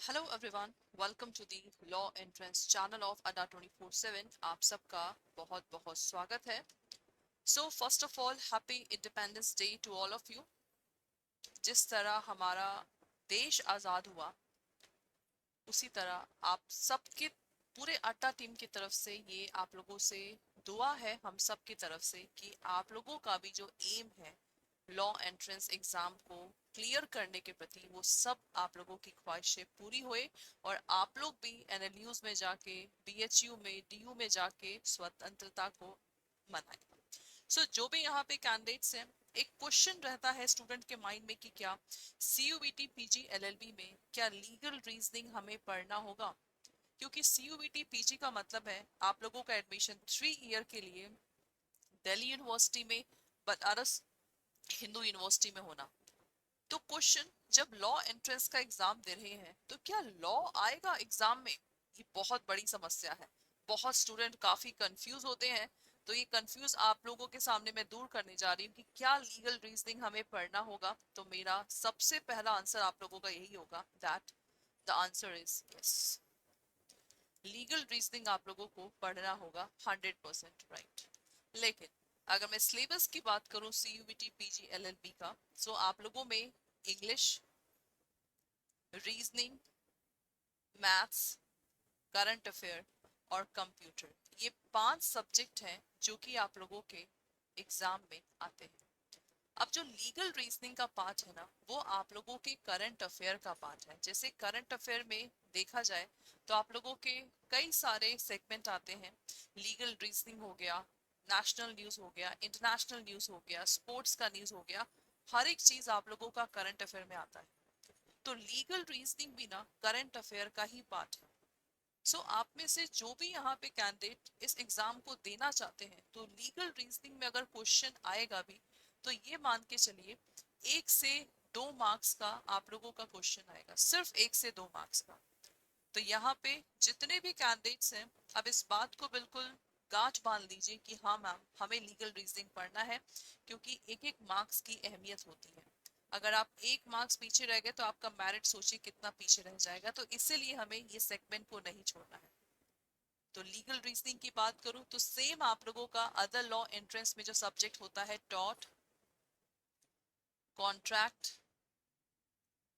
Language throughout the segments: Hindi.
Hello everyone, welcome to the law entrance channel of Adda 24/7। आप सबका बहुत बहुत स्वागत है। So first of all, happy independence day to all of you. जिस तरह हमारा देश आज़ाद हुआ, उसी तरह आप सबके पूरे अड्डा टीम की तरफ से ये आप लोगों से दुआ है, हम सब की तरफ से, कि आप लोगों का भी जो एम है लॉ एंट्रेंस एग्जाम को क्लियर करने के प्रति, वो सब आप लोगों की ख्वाहिशें पूरी हुए और आप लोग भी एनएलयूज में जाके, बीएचयू में, डीयू में जाके स्वतंत्रता को मनाएं। जो भी यहाँ पे कैंडिडेट्स हैं, एक क्वेश्चन रहता है स्टूडेंट के माइंड में कि क्या सीयूबीटी पीजी एलएलबी में क्या लीगल रीजनिंग हमें पढ़ना होगा। क्योंकि सीयूबीटी पीजी का मतलब है आप लोगों का एडमिशन 3 ईयर के लिए दिल्ली यूनिवर्सिटी में, बनारस हिंदू यूनिवर्सिटी में होना। तो क्वेश्चन, जब लॉ एंट्रेंस का एग्जाम दे रहे हैं तो क्या लॉ आएगा एग्जाम में, ये बहुत बड़ी समस्या है। बहुत स्टूडेंट काफी कंफ्यूज होते हैं। तो ये कंफ्यूज आप लोगों के सामने मैं दूर करने जा रही हूँ कि क्या लीगल रीजनिंग हमें पढ़ना होगा। तो मेरा सबसे पहला आंसर आप लोगों का यही होगा, that the answer is yes. Legal reasoning आप लोगों को पढ़ना होगा 100% राइट। लेकिन अगर मैं सिलेबस की बात करूं सीयूबीटी पीजी एलएलबी का, सो आप लोगों में English, reasoning, maths, current affair और कंप्यूटर, ये 5 सब्जेक्ट हैं जो कि आप लोगों के एग्जाम में आते हैं। अब जो लीगल रीजनिंग का पार्ट है ना, वो आप लोगों के करंट अफेयर का पार्ट है। जैसे करंट अफेयर में देखा जाए तो आप लोगों के कई सारे सेगमेंट आते हैं। लीगल रीजनिंग हो गया, नेशनल न्यूज हो गया, इंटरनेशनल न्यूज हो गया, स्पोर्ट्स का न्यूज हो गया। हर एक चीज आप लोगों का करंट अफेयर में आता है। तो लीगल रीजनिंग भी ना करंट अफेयर का ही पार्ट है। आप में से जो भी यहाँ पे कैंडिडेट इस एग्जाम को देना चाहते हैं, तो लीगल रीजनिंग में अगर क्वेश्चन आएगा भी, तो ये मान के चलिए 1 से 2 मार्क्स का आप लोगों का क्वेश्चन आएगा, सिर्फ 1 से 2 मार्क्स का। तो यहाँ पे जितने भी कैंडिडेट्स हैं, अब इस बात को बिल्कुल गांठ बांध लीजिए कि हाँ मैम, हमें लीगल रीजनिंग पढ़ना है, क्योंकि एक एक मार्क्स की अहमियत होती है। अगर आप 1 मार्क्स पीछे रह गए तो आपका मेरिट सोचिए कितना पीछे रह जाएगा। तो इसीलिए हमें ये सेगमेंट को नहीं छोड़ना है। तो लीगल रीजनिंग की बात करूं तो सेम आप लोगों का अदर लॉ एंट्रेंस में जो सब्जेक्ट होता है, taught, contract,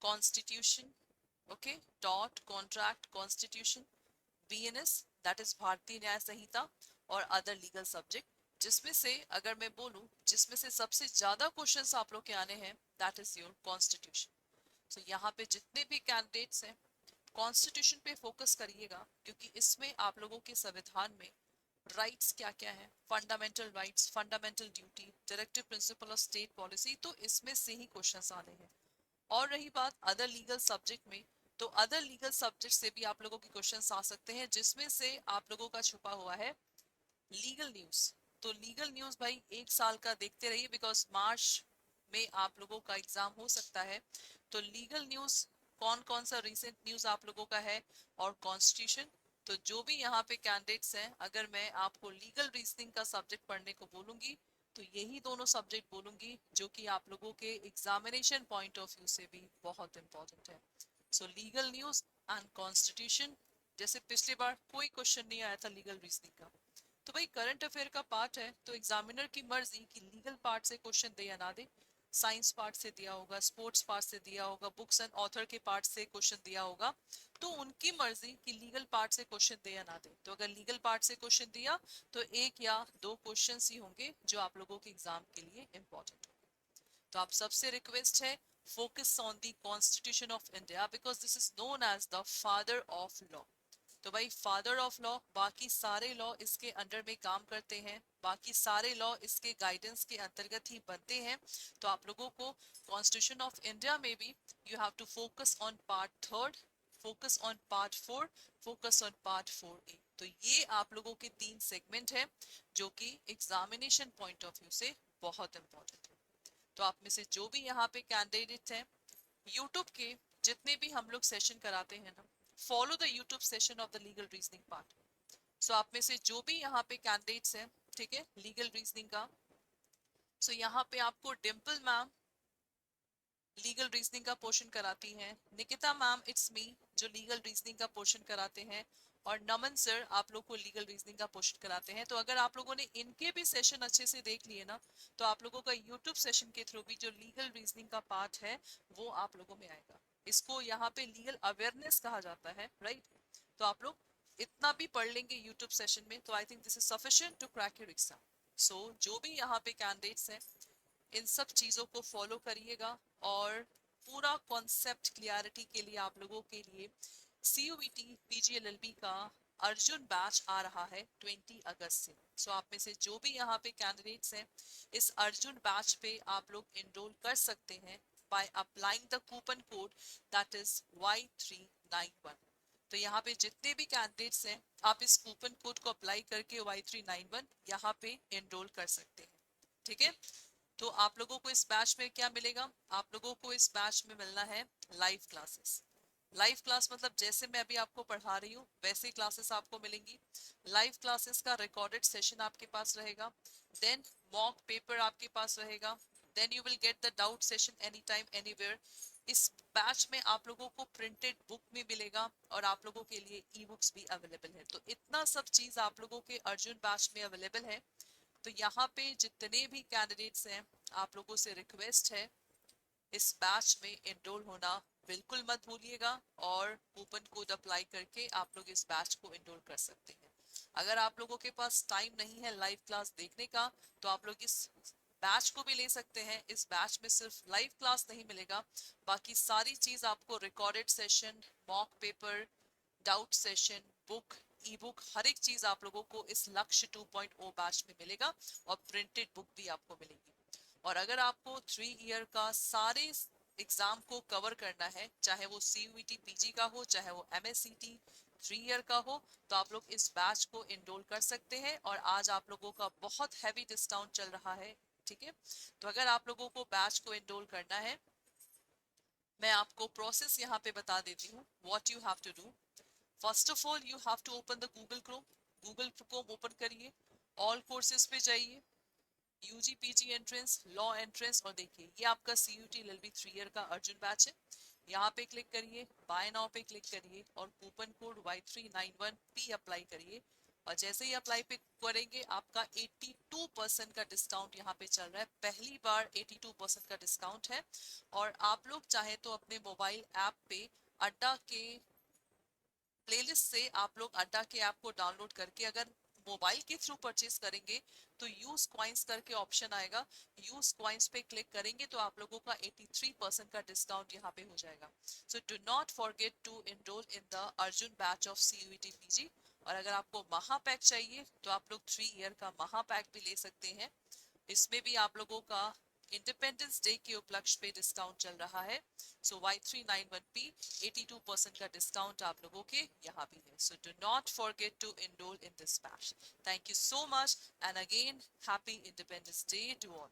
constitution, okay, taught, contract, constitution, BNS, that is भारतीय न्याय संहिता, और अदर लीगल सब्जेक्ट, जिसमें से अगर मैं बोलूं जिसमें से सबसे ज्यादा क्वेश्चंस आप लोग के आने हैं, दैट इज योर कॉन्स्टिट्यूशन। यहाँ पे जितने भी कैंडिडेट्स हैं, कॉन्स्टिट्यूशन पे फोकस करिएगा, क्योंकि इसमें आप लोगों के संविधान में राइट्स क्या क्या है, fundamental rights, fundamental duty, directive principle of state policy, तो इसमें से ही क्वेश्चंस आने हैं। और रही बात अदर लीगल सब्जेक्ट में, तो अदर लीगल सब्जेक्ट से भी आप लोगों के क्वेश्चंस आ सकते हैं, जिसमें से आप लोगों का छुपा हुआ है लीगल न्यूज। तो लीगल न्यूज भाई 1 साल का देखते रहिए, बिकॉज मार्च में आप लोगों का एग्जाम हो सकता है। तो लीगल न्यूज, कौन कौन सा रिसेंट न्यूज आप लोगों का है, और कॉन्स्टिट्यूशन। तो जो भी यहाँ पे कैंडिडेट्स हैं, अगर मैं आपको लीगल रीजनिंग का सब्जेक्ट पढ़ने को बोलूंगी, तो यही दोनों सब्जेक्ट बोलूंगी जो कि आप लोगों के एग्जामिनेशन पॉइंट ऑफ व्यू से भी बहुत इंपॉर्टेंट है। Legal news and constitution. जैसे पिछली बार कोई क्वेश्चन नहीं आया था लीगल रीजनिंग का, तो भाई करंट अफेयर का पार्ट है, तो एग्जामिनर की मर्जी कि लीगल पार्ट से क्वेश्चन दे या ना दे। साइंस पार्ट से दिया होगा, स्पोर्ट्स पार्ट से दिया होगा, बुक्स एंड ऑथर के पार्ट से क्वेश्चन दिया होगा, तो उनकी मर्जी कि लीगल पार्ट से क्वेश्चन दे या ना दे। तो अगर लीगल पार्ट से क्वेश्चन दिया, तो 1 या 2 क्वेश्चन ही होंगे जो आप लोगों के एग्जाम के लिए इंपॉर्टेंट होंगे। तो आप सबसे रिक्वेस्ट है, focus on the constitution of India, because this is known as the father of law. तो भाई फादर ऑफ लॉ, बाकी सारे लॉ इसके अंडर में काम करते हैं, बाकी सारे लॉ इसके गाइडेंस के अंतर्गत ही बनते हैं। तो आप लोगों को कॉन्स्टिट्यूशन ऑफ इंडिया में भी you have to focus on part 3, focus on part 4, focus on part 4A। तो ये आप लोगों के 3 सेगमेंट है जो कि एग्जामिनेशन पॉइंट ऑफ व्यू से बहुत इंपॉर्टेंट है। तो आप में से जो भी यहाँ पे कैंडिडेट हैं, यूट्यूब के जितने भी हम लोग सेशन कराते हैं ना, follow the YouTube session of the legal reasoning part. आप में से जो भी यहाँ पे कैंडिडेट्स हैं, ठीक है, लीगल रीजनिंग का, यहाँ पे आपको डिम्पल मैम, लीगल रीजनिंग का पोर्शन कराती हैं, निकिता मैम इट्स मी जो लीगल रीजनिंग का पोर्शन कराते हैं, और नमन सर आप लोग को लीगल रीजनिंग का पोर्शन कराते हैं। तो अगर आप लोगों ने इनके भी सेशन अच्छे से देख लिए ना, तो आप लोगों का यूट्यूब सेशन के थ्रू भी जो लीगल रीजनिंग का पार्ट है वो आप लोगों में आएगा। इसको यहाँ पे लीगल अवेयरनेस कहा जाता है, राइट। तो आप लोग इतना भी पढ़ लेंगे यूट्यूब सेशन में, तो I think this is sufficient to crack your exam. So जो भी यहाँ पे कैंडिडेट्स हैं इन सब चीजों को फॉलो करिएगा, और पूरा कॉन्सेप्ट क्लियरिटी के लिए आप लोगों के लिए CUET PGLLB का अर्जुन बैच आ रहा है 20 अगस्त से। सो आप में से जो भी यहाँ पे कैंडिडेट्स हैं इस अर्जुन बैच पे आप लोग इनरोल कर सकते हैं by applying the coupon code that is Y391। तो यहाँ पे जितने भी कैंडिडेट्स हैं आप इस कूपन कोड को अप्लाई करके Y391 यहाँ पे एनरोल कर सकते हैं, ठीक है। तो आप लोगों को इस बैच में क्या मिलेगा, आप लोगों को इस बैच में मिलना है लाइव क्लासेस। लाइव क्लास मतलब जैसे मैं अभी आपको पढ़ा रही हूँ वैसे क्लासेस आपको मिलेंगी। लाइव क्लासेस का रिकॉर्डेड सेशन आपके पास रहेगा, देन मॉक पेपर आपके पास रहेगा, then you will get the doubt session any time anywhere. इस बैच में आप लोगों को प्रिंटेड बुक भी मिलेगा और आप लोगों के लिए ई बुक्स भी अवेलेबल है। तो इतना सब चीज आप लोगों के अर्जुन बैच में अवेलेबल है। तो यहाँ पे जितने भी कैंडिडेट्स हैं आप लोगों से रिक्वेस्ट है इस बैच में एनरोल होना बिल्कुल मत भूलिएगा, और कूपन कोड अप्लाई करके आप लोग इस बैच को एनरोल कर सकते हैं। अगर आप लोगों के पास टाइम नहीं है लाइव क्लास देखने का तो आप लोग इस बैच को भी ले सकते हैं। इस बैच में सिर्फ लाइव क्लास नहीं मिलेगा, बाकी सारी चीज आपको recorded session, mock paper, doubt session, book, ebook, हर एक चीज आप लोगों को इस लक्ष्य 2.0 बैच में मिलेगा, और प्रिंटेड बुक भी आपको मिलेगी। और अगर आपको 3 ईयर का सारे एग्जाम को कवर करना है, चाहे वो CUET PG का हो चाहे वो MSCT 3 ईयर का हो, तो आप लोग इस बैच को इनरोल कर सकते हैं। और आज आप लोगों का बहुत हैवी डिस्काउंट चल रहा है, ठीक है। तो अगर आप लोगों को बैच को इनरोल करना है, मैं आपको प्रोसेस यहाँ पे बता देती हूँ what you have to do. First of all you have to open the Google Chrome. Google Chrome open करिए, ऑल कोर्सेज पे जाइए, UG PG entrance, law entrance, और देखिए ये आपका CUET LLB 3 ईयर का अर्जुन बैच है। यहाँ पे क्लिक करिए, बाय नाउ पे क्लिक करिए, और कूपन कोड Y391P अप्लाई करिए। और जैसे ही अप्लाई पे करेंगे आपका 82% का डिस्काउंट यहाँ पे चल रहा है, पहली बार 82% का डिस्काउंट है। और आप लोग चाहे तो अपने मोबाइल ऐप पे अड्डा के प्लेलिस्ट से आप लोग अड्डा के ऐप को डाउनलोड करके अगर मोबाइल के थ्रू परचेज करेंगे तो यूज क्वाइंस करके ऑप्शन आएगा, यूज क्वाइंस पे क्लिक करेंगे तो आप लोगों का 83% का डिस्काउंट यहाँ पे हो जाएगा। So do not forget to enrol in the Arjun batch of CUET PG। और अगर आपको महापैक चाहिए तो आप लोग 3 ईयर का महापैक भी ले सकते हैं। इसमें भी आप लोगों का इंडिपेंडेंस डे के उपलक्ष्य पे डिस्काउंट चल रहा है। सो Y391P 82% का डिस्काउंट आप लोगों के यहाँ भी है। So do not forget to enrol in this batch. Thank you so much and again happy independence day to all.